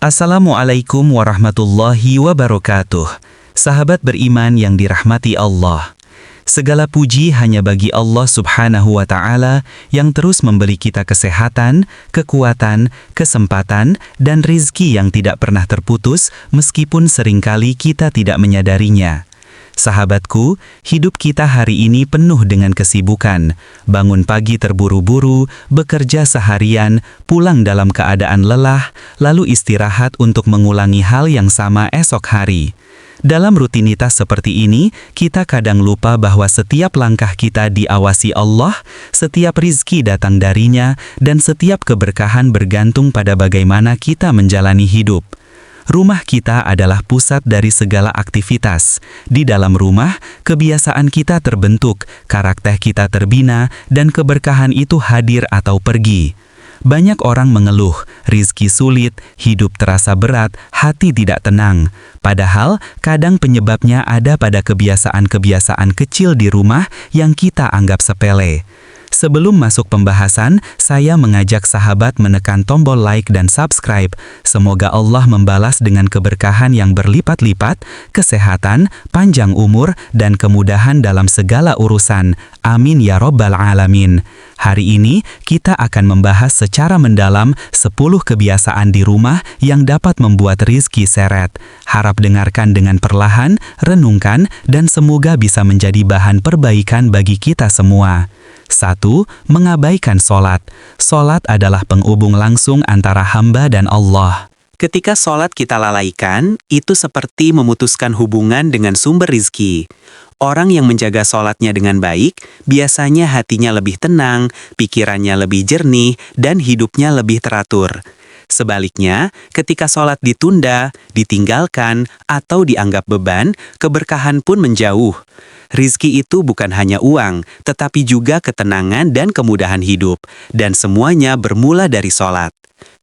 Assalamualaikum warahmatullahi wabarakatuh. Sahabat beriman yang dirahmati Allah. Segala puji hanya bagi Allah Subhanahu wa Ta'ala yang terus memberi kita kesehatan, kekuatan, kesempatan, dan rizki yang tidak pernah terputus meskipun seringkali kita tidak menyadarinya. Sahabatku, hidup kita hari ini penuh dengan kesibukan. Bangun pagi terburu-buru, bekerja seharian, pulang dalam keadaan lelah, lalu istirahat untuk mengulangi hal yang sama esok hari. Dalam rutinitas seperti ini, kita kadang lupa bahwa setiap langkah kita diawasi Allah, setiap rizki datang darinya, dan setiap keberkahan bergantung pada bagaimana kita menjalani hidup. Rumah kita adalah pusat dari segala aktivitas. Di dalam rumah, kebiasaan kita terbentuk, karakter kita terbina, dan keberkahan itu hadir atau pergi. Banyak orang mengeluh, rizki sulit, hidup terasa berat, hati tidak tenang. Padahal, kadang penyebabnya ada pada kebiasaan-kebiasaan kecil di rumah yang kita anggap sepele. Sebelum masuk pembahasan, saya mengajak sahabat menekan tombol like dan subscribe. Semoga Allah membalas dengan keberkahan yang berlipat-lipat, kesehatan, panjang umur, dan kemudahan dalam segala urusan. Amin ya Rabbal Alamin. Hari ini, kita akan membahas secara mendalam 10 kebiasaan di rumah yang dapat membuat rizki seret. Harap dengarkan dengan perlahan, renungkan, dan semoga bisa menjadi bahan perbaikan bagi kita semua. 1. Mengabaikan sholat. Sholat adalah penghubung langsung antara hamba dan Allah. Ketika sholat kita lalaikan, itu seperti memutuskan hubungan dengan sumber rizki. Orang yang menjaga sholatnya dengan baik, biasanya hatinya lebih tenang, pikirannya lebih jernih, dan hidupnya lebih teratur. Sebaliknya, ketika sholat ditunda, ditinggalkan, atau dianggap beban, keberkahan pun menjauh. Rizki itu bukan hanya uang, tetapi juga ketenangan dan kemudahan hidup, dan semuanya bermula dari sholat.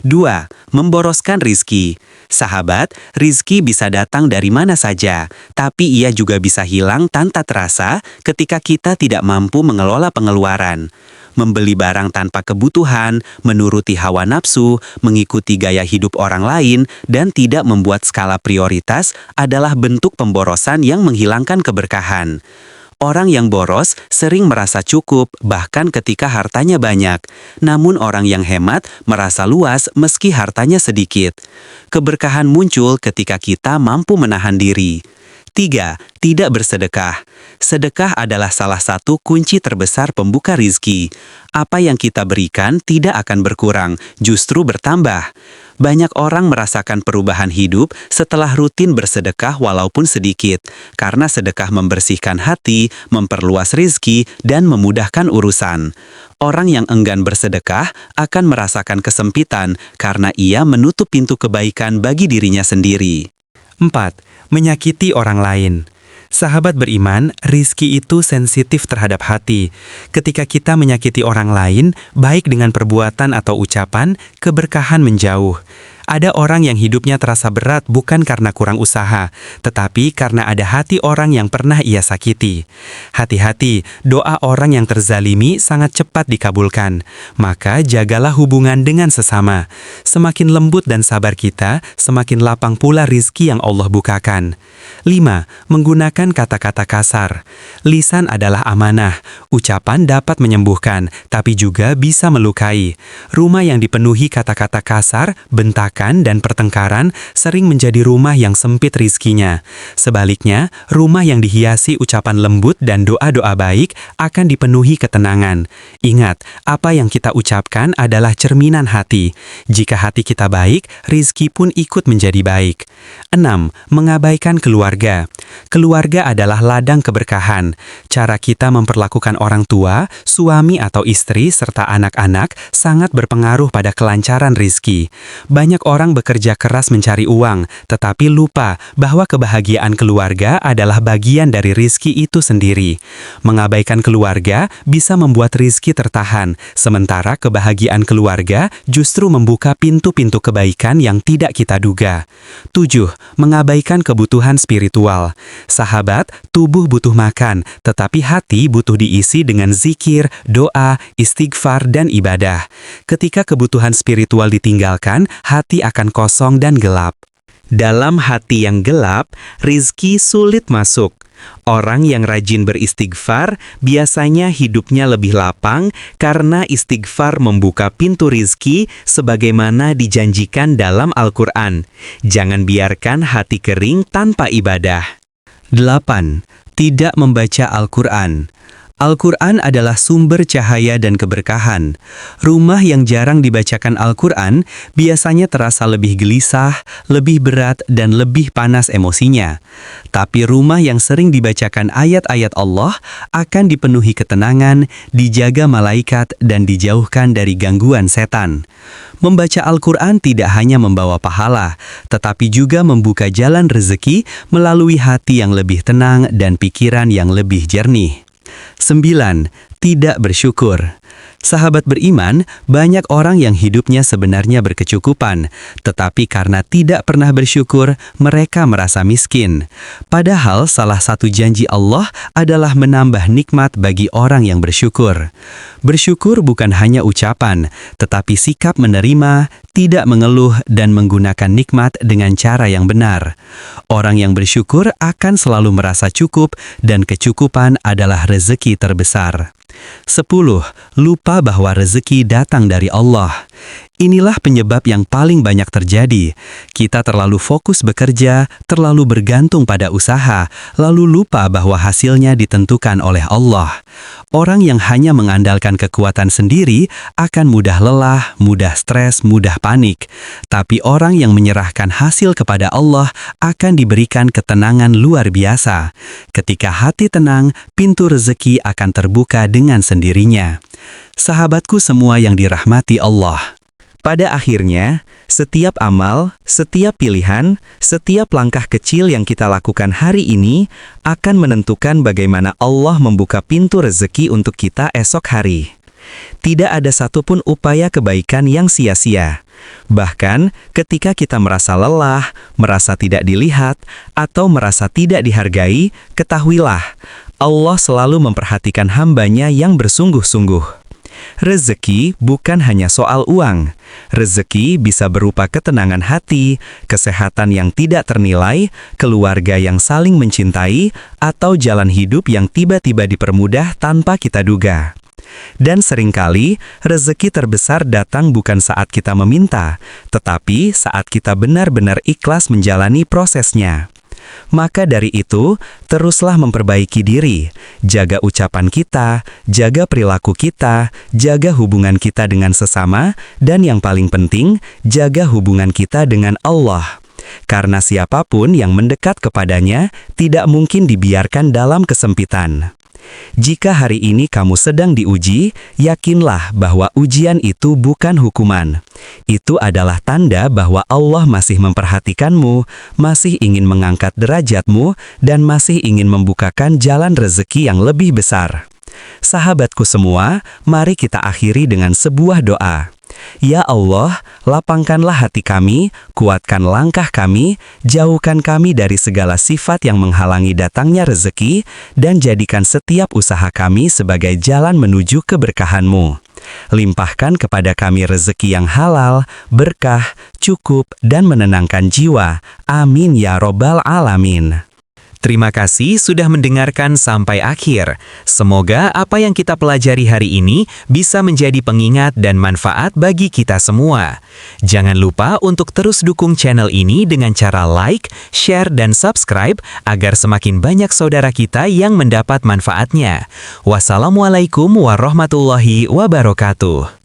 2. Memboroskan rizki. Sahabat, rizki bisa datang dari mana saja, tapi ia juga bisa hilang tanpa terasa ketika kita tidak mampu mengelola pengeluaran. Membeli barang tanpa kebutuhan, menuruti hawa nafsu, mengikuti gaya hidup orang lain, dan tidak membuat skala prioritas adalah bentuk pemborosan yang menghilangkan keberkahan. Orang yang boros sering merasa cukup bahkan ketika hartanya banyak. Namun orang yang hemat merasa luas meski hartanya sedikit. Keberkahan muncul ketika kita mampu menahan diri. 3. Tidak bersedekah. Sedekah adalah salah satu kunci terbesar pembuka rizki. Apa yang kita berikan tidak akan berkurang, justru bertambah. Banyak orang merasakan perubahan hidup setelah rutin bersedekah walaupun sedikit, karena sedekah membersihkan hati, memperluas rizki, dan memudahkan urusan. Orang yang enggan bersedekah akan merasakan kesempitan karena ia menutup pintu kebaikan bagi dirinya sendiri. 4. Menyakiti orang lain. Sahabat beriman, rizki itu sensitif terhadap hati. Ketika kita menyakiti orang lain, baik dengan perbuatan atau ucapan, keberkahan menjauh. Ada orang yang hidupnya terasa berat bukan karena kurang usaha, tetapi karena ada hati orang yang pernah ia sakiti. Hati-hati, doa orang yang terzalimi sangat cepat dikabulkan. Maka jagalah hubungan dengan sesama. Semakin lembut dan sabar kita, semakin lapang pula rizki yang Allah bukakan. 5. Menggunakan kata-kata kasar. Lisan adalah amanah. Ucapan dapat menyembuhkan, tapi juga bisa melukai. Rumah yang dipenuhi kata-kata kasar, bentak, dan pertengkaran sering menjadi rumah yang sempit rizkinya. Sebaliknya, rumah yang dihiasi ucapan lembut dan doa-doa baik akan dipenuhi ketenangan. Ingat, apa yang kita ucapkan adalah cerminan hati. Jika hati kita baik, rizki pun ikut menjadi baik. 6. Mengabaikan keluarga. Keluarga adalah ladang keberkahan. Cara kita memperlakukan orang tua, suami atau istri, serta anak-anak sangat berpengaruh pada kelancaran rizki. Banyak orang bekerja keras mencari uang, tetapi lupa bahwa kebahagiaan keluarga adalah bagian dari rizki itu sendiri. Mengabaikan keluarga bisa membuat rizki tertahan, sementara kebahagiaan keluarga justru membuka pintu-pintu kebaikan yang tidak kita duga. 7. Mengabaikan kebutuhan spiritual. Sahabat, tubuh butuh makan, tetapi hati butuh diisi dengan zikir, doa, istighfar, dan ibadah. Ketika kebutuhan spiritual ditinggalkan, hati akan kosong dan gelap. Dalam hati yang gelap, rizki sulit masuk. Orang yang rajin beristighfar biasanya hidupnya lebih lapang karena istighfar membuka pintu rizki sebagaimana dijanjikan dalam Al-Quran. Jangan biarkan hati kering tanpa ibadah. 8. Tidak membaca Al-Quran. Al-Quran adalah sumber cahaya dan keberkahan. Rumah yang jarang dibacakan Al-Quran biasanya terasa lebih gelisah, lebih berat, dan lebih panas emosinya. Tapi rumah yang sering dibacakan ayat-ayat Allah akan dipenuhi ketenangan, dijaga malaikat, dan dijauhkan dari gangguan setan. Membaca Al-Quran tidak hanya membawa pahala, tetapi juga membuka jalan rezeki melalui hati yang lebih tenang dan pikiran yang lebih jernih. 9. Tidak bersyukur. Sahabat beriman, banyak orang yang hidupnya sebenarnya berkecukupan, tetapi karena tidak pernah bersyukur, mereka merasa miskin. Padahal salah satu janji Allah adalah menambah nikmat bagi orang yang bersyukur. Bersyukur bukan hanya ucapan, tetapi sikap menerima, tidak mengeluh, dan menggunakan nikmat dengan cara yang benar. Orang yang bersyukur akan selalu merasa cukup, dan kecukupan adalah rezeki terbesar. 10. Lupa bahwa rezeki datang dari Allah. Inilah penyebab yang paling banyak terjadi. Kita terlalu fokus bekerja, terlalu bergantung pada usaha, lalu lupa bahwa hasilnya ditentukan oleh Allah. Orang yang hanya mengandalkan kekuatan sendiri akan mudah lelah, mudah stres, mudah panik. Tapi orang yang menyerahkan hasil kepada Allah akan diberikan ketenangan luar biasa. Ketika hati tenang, pintu rezeki akan terbuka dengan sendirinya. Sahabatku semua yang dirahmati Allah. Pada akhirnya, setiap amal, setiap pilihan, setiap langkah kecil yang kita lakukan hari ini akan menentukan bagaimana Allah membuka pintu rezeki untuk kita esok hari. Tidak ada satupun upaya kebaikan yang sia-sia. Bahkan, ketika kita merasa lelah, merasa tidak dilihat, atau merasa tidak dihargai, ketahuilah, Allah selalu memperhatikan hamba-Nya yang bersungguh-sungguh. Rezeki bukan hanya soal uang. Rezeki bisa berupa ketenangan hati, kesehatan yang tidak ternilai, keluarga yang saling mencintai, atau jalan hidup yang tiba-tiba dipermudah tanpa kita duga. Dan seringkali, rezeki terbesar datang bukan saat kita meminta, tetapi saat kita benar-benar ikhlas menjalani prosesnya. Maka dari itu, teruslah memperbaiki diri, jaga ucapan kita, jaga perilaku kita, jaga hubungan kita dengan sesama, dan yang paling penting, jaga hubungan kita dengan Allah. Karena siapapun yang mendekat kepadanya, tidak mungkin dibiarkan dalam kesempitan. Jika hari ini kamu sedang diuji, yakinlah bahwa ujian itu bukan hukuman. Itu adalah tanda bahwa Allah masih memperhatikanmu, masih ingin mengangkat derajatmu, dan masih ingin membukakan jalan rezeki yang lebih besar. Sahabatku semua, mari kita akhiri dengan sebuah doa. Ya Allah, lapangkanlah hati kami, kuatkan langkah kami, jauhkan kami dari segala sifat yang menghalangi datangnya rezeki, dan jadikan setiap usaha kami sebagai jalan menuju keberkahan-Mu. Limpahkan kepada kami rezeki yang halal, berkah, cukup, dan menenangkan jiwa. Amin ya Robbal Alamin. Terima kasih sudah mendengarkan sampai akhir. Semoga apa yang kita pelajari hari ini bisa menjadi pengingat dan manfaat bagi kita semua. Jangan lupa untuk terus dukung channel ini dengan cara like, share, dan subscribe agar semakin banyak saudara kita yang mendapat manfaatnya. Wassalamualaikum warahmatullahi wabarakatuh.